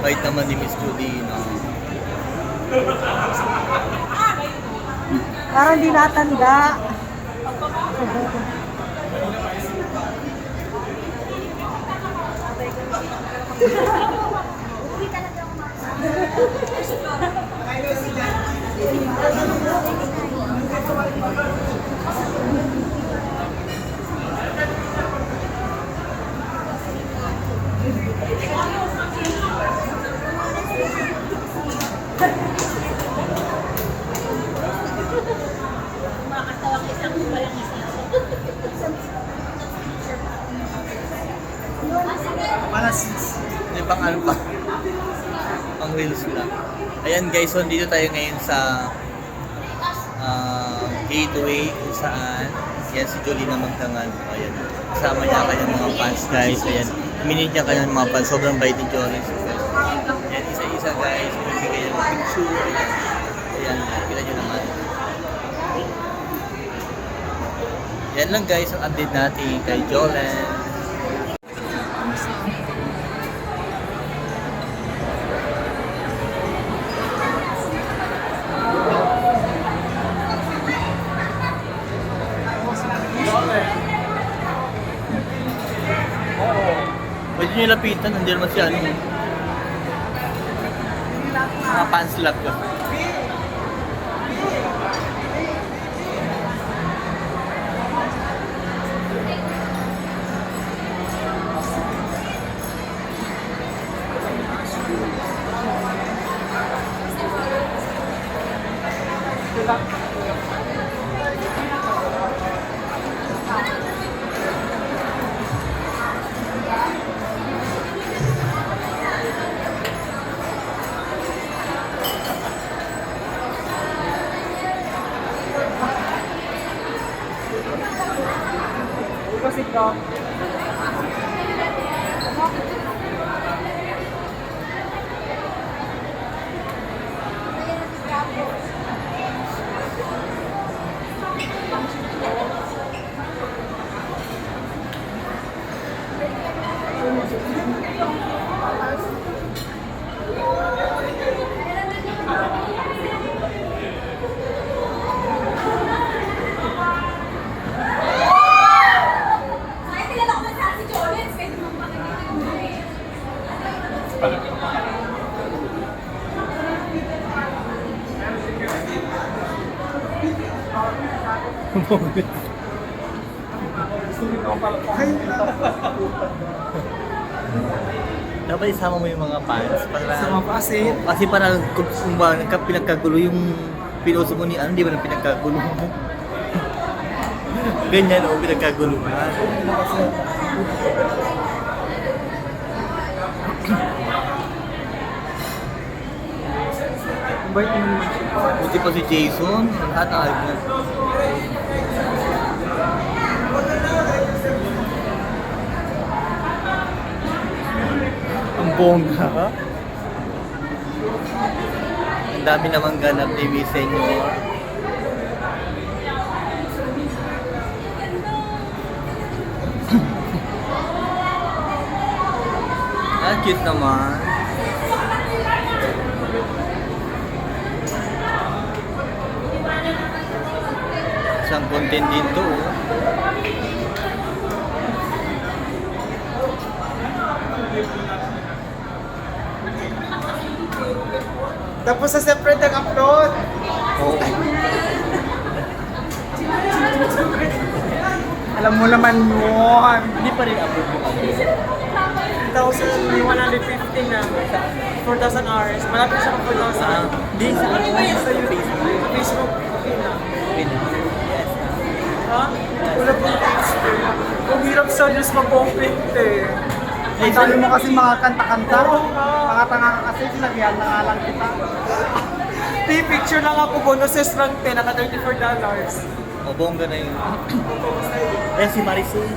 Bait naman ni Miss Judy, no? Parang di natanda. Malas. Hindi pang ano pa. Pang reels lang. Ayan guys, so dito tayo ngayon sa gateway kung saan yan si Jolie na magtangal. Ayan. Kasama niya kanyang mga fans guys. Ayan. Minute niya kanyang mga fans. Sobrang bait ni Jolie. Ayan, isa-isa guys. Bibigay niya ng picture. Ayan. Ayan. Kita niyo naman. Yan lang guys ang update natin kay Jolen. Pwede nyo lapitan, hindi naman siya ano. Mga fans love ko. Kasi ito. Dapat isama mo yung mga fans para Sama pa kasi para kung ba pinagkagulo yung pinuso mo ni ano, di ba nang pinagkagulo mo? Ganyan o pinagkagulo mo. Bait mo naman siya. Buti pa si Jason, lahat ng alip na. Ang bongga. Ang dami namang ganap ni Miss Senyor. Cute naman. Isang content din to. Tapos sa separate nag-upload. Oo. Alam mo naman yun. Hindi pa rin upload mo kami. 1,150 na. 4,000 hours. Malapit siya ng 4,000. Hindi, sa ano mo yun sa Facebook. Sa Facebook, okay na. Yes. Ha? Wala pong Facebook. Ang hirap sa Diyos mag-conflict eh. Ay, Ang dami mo kasi mga kanta-kanta. Mga tanga ka kasi, sinabihan na nga lang kita. Picture lang ako, bonuses lang 10, naka $34. O, bongga na yun. Ayan si Marisol.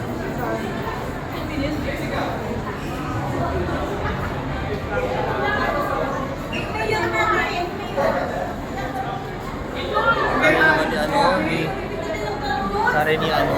Kaya naman ni ano, ni... Kare ni ano.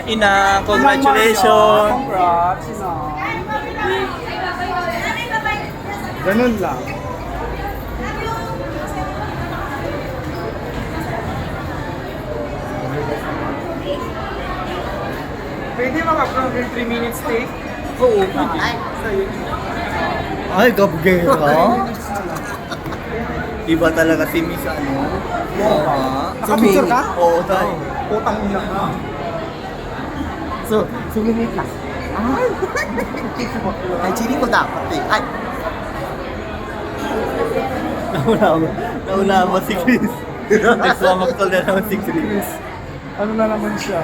Ina, congratulations! Congrats, Ina. Ganun lang. Pwede mag-upload ng 3 minutes take? Oo. Ay, sa'yo. Ay, gabgera. Iba talaga si Miss ano? Oo nga. Nakapicture ka? Oo, tayo. Putang ina ka. So, sumimik ka. Ay! Ay, chili ko dapat eh. Ay! Nauna mo si Chris. Nagsamaktal na naman si Chris. Ano na naman siya?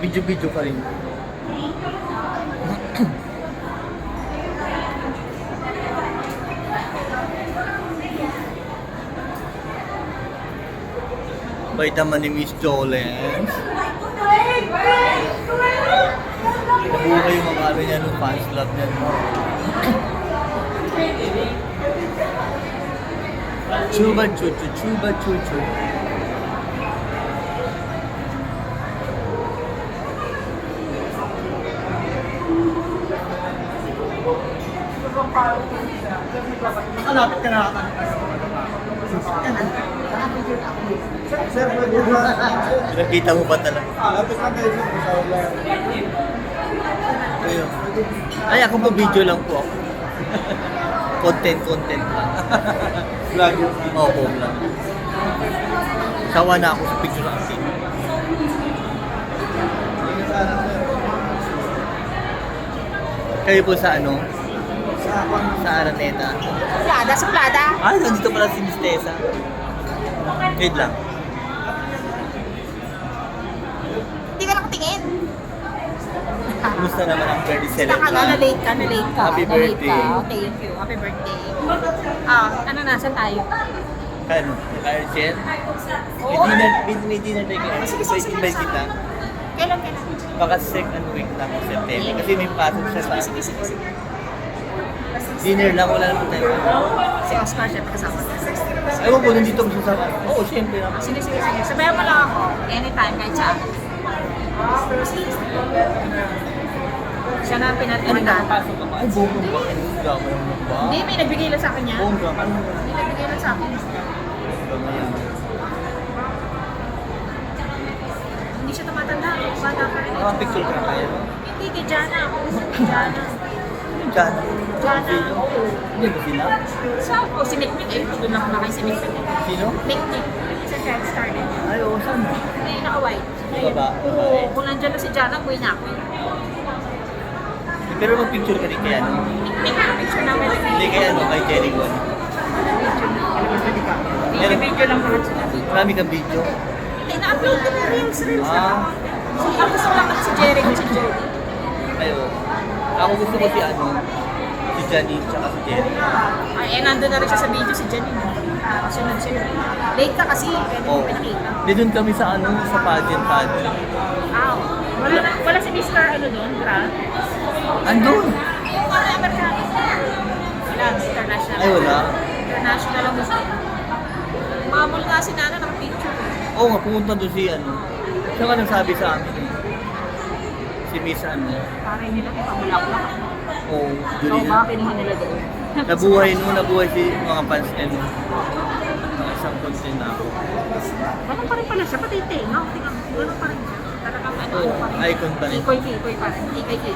Video-video ka rin. Bait naman ni Miss Jolens. Nabuhay yung mga ano niya nung fans club niya. Chuba chuchu, chuba chuchu. Nakalapit ka na. Sir, pwede ba? Nakita mo ba talaga? Lapit lang kayo sa wala. Ayun. Ay, ako po video lang po ako. Content lang. Vlogger. Oo, lang. Sawa na ako sa picture acting. Kayo po sa ano? Sa Araneta. Plada, suplada. Ah, nandito pala si Miss Tessa. Wait lang. Hindi ka nakatingin. Kumusta naman ang birthday Baka celebration? na-late ka. Happy Na-late birthday. Ka. Oh, thank you. Happy birthday. Ano na, saan tayo? Ano? Argel? May dinner tayo kayo. Sige, invite kita. Kailan? Baka second week na ng September. Kasi may pasok siya sa Sige. dinner lang. Wala naman tayo. Si Oscar, syempre kasama ko. Ewan ko, nandito ko siya sa... Oo, siyempre naman. Sige. Sabayan mo lang ako. Anytime, kahit saan. Siya na ang Ano pinatulungan. nakapasok ka pa? Ay, bonggang ba? Ano? Gama naman ba? Hindi, may nagbigay lang sa akin yan. Bonggang. Ano? May nagbigay lang sa akin. Bonggang yan. Hindi siya tumatanda. Bata pa rin. Ah, picture ka kaya, no? Hindi, kay Jana. Ako kay Jana. Diyan. Jana. Hindi ba sila? Sa ako, si Mikmik eh. Doon lang kumakain si Mikmik. Sino? Mikmik. Sa Red Star eh. Ay, oo, saan ba? Hindi, naka-white. Baba. Oo, kung nandiyan na si Jana, buhay na ako. Pero mag-picture ka rin kaya, no? Mikmik, picture namin. Hindi kaya, no? Kay Jerry Bon. Video lang naman sila. Marami kang video. Hindi, na-upload ko na reels na. Ah. So, ang gusto ko lang si Jerry at si Jerry. Ay, oo. Ako gusto ko si ano, si Janine tsaka si Jerry. Ay, nandun na rin siya sa video si Jenny. Sunod sila. Late ka kasi, kaya hindi mo Oo. pinakita. Di doon kami sa ano, sa pageant. Ah, wala si Mr. ano doon, Grant. Andun! Yung mga Amerikano. Wala, international. Ay, wala. International ang gusto. Mamul nga si Nana, naka-picture. Oo nga, pumunta doon si ano. Siya ka nagsabi sa amin. Si Miss ano. Parang nila, pamulak-lak. Oo, So, Julina. baka kinuha nila doon. Nabuhay si mga fans and mga isang content na ako. Ganun pa rin pala siya, pati yung tenga. Tingnan mo, ganun pa rin siya. Talagang ano Oo, pa rin. icon pa rin. Ikoy pa rin. Ikoy.